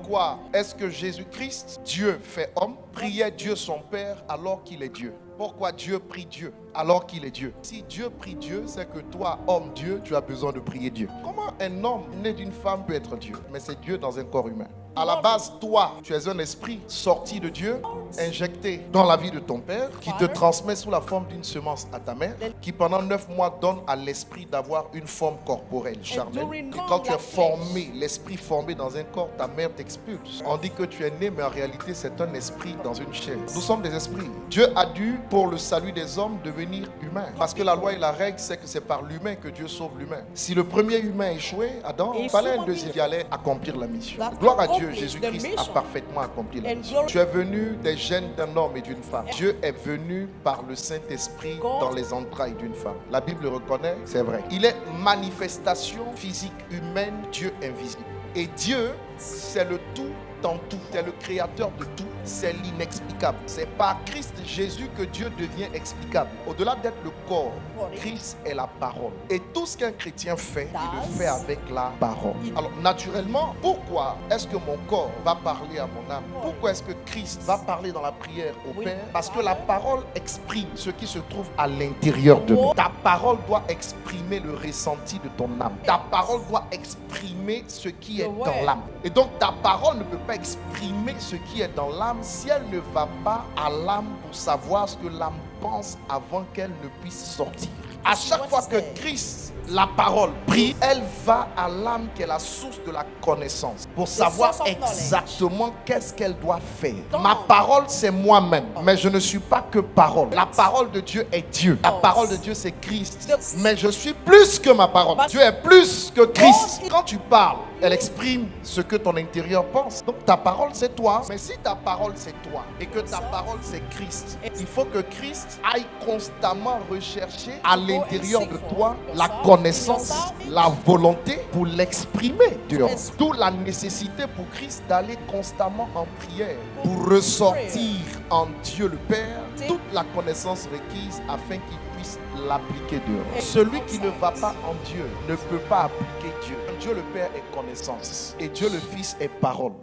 Pourquoi est-ce que Jésus-Christ, Dieu fait homme, priait Dieu son Père alors qu'il est Dieu? Pourquoi Dieu prie Dieu alors qu'il est Dieu? Si Dieu prie Dieu, c'est que toi, homme Dieu, tu as besoin de prier Dieu. Comment un homme né d'une femme peut être Dieu? Mais c'est Dieu dans un corps humain. À la base, toi, tu es un esprit sorti de Dieu, injecté dans la vie de ton père, qui te transmet sous la forme d'une semence à ta mère, qui pendant 9 mois donne à l'esprit d'avoir une forme corporelle, charnelle. Et quand tu es formé, l'esprit formé dans un corps, ta mère t'expulse. On dit que tu es né, mais en réalité, c'est un esprit dans une chair. Nous sommes des esprits. Dieu a dû, pour le salut des hommes, devenir humain. Parce que la loi et la règle, c'est que c'est par l'humain que Dieu sauve l'humain. Si le premier humain échouait, Adam, il fallait un deuxième qui allait accomplir la mission. Gloire à Dieu. Jésus-Christ a parfaitement accompli la mission. Tu es venu des gènes d'un homme et d'une femme. Dieu est venu par le Saint-Esprit dans les entrailles d'une femme. La Bible reconnaît, c'est vrai. Il est manifestation physique humaine, Dieu invisible. Et Dieu, c'est le tout dans tout. C'est le créateur de tout. C'est l'inexplicable. C'est par Christ Jésus que Dieu devient explicable. Au-delà d'être le corps, Christ est la parole. Et tout ce qu'un chrétien fait, il le fait avec la parole. Alors, naturellement, pourquoi est-ce que mon corps va parler à mon âme? Pourquoi est-ce que Christ va parler dans la prière au Père? Parce que la parole exprime ce qui se trouve à l'intérieur de nous. Ta parole doit exprimer le ressenti de ton âme. Ta parole doit exprimer ce qui est dans l'âme. Et donc, ta parole ne peut pas exprimer ce qui est dans l'âme si elle ne va pas à l'âme pour savoir ce que l'âme pense avant qu'elle ne puisse sortir. À chaque fois que Christ, la parole, prie, elle va à l'âme qui est la source de la connaissance pour savoir exactement qu'est-ce qu'elle doit faire. Ma parole, c'est moi-même, mais je ne suis pas que parole. La parole de Dieu est Dieu. La parole de Dieu, c'est Christ. Mais je suis plus que ma parole. Dieu est plus que Christ. Quand tu parles, elle exprime ce que ton intérieur pense. Donc ta parole, c'est toi. Mais si ta parole, c'est toi et que ta parole, c'est Christ, il faut que Christ aille constamment rechercher à l'intérieur de toi la connaissance, la volonté pour l'exprimer dehors. D'où la nécessité pour Christ d'aller constamment en prière pour ressortir en Dieu le Père toute la connaissance requise afin qu'il puisse l'appliquer dehors. Celui qui ne va pas en Dieu ne peut pas appliquer Dieu. Dieu le Père est connaissance et Dieu le Fils est parole.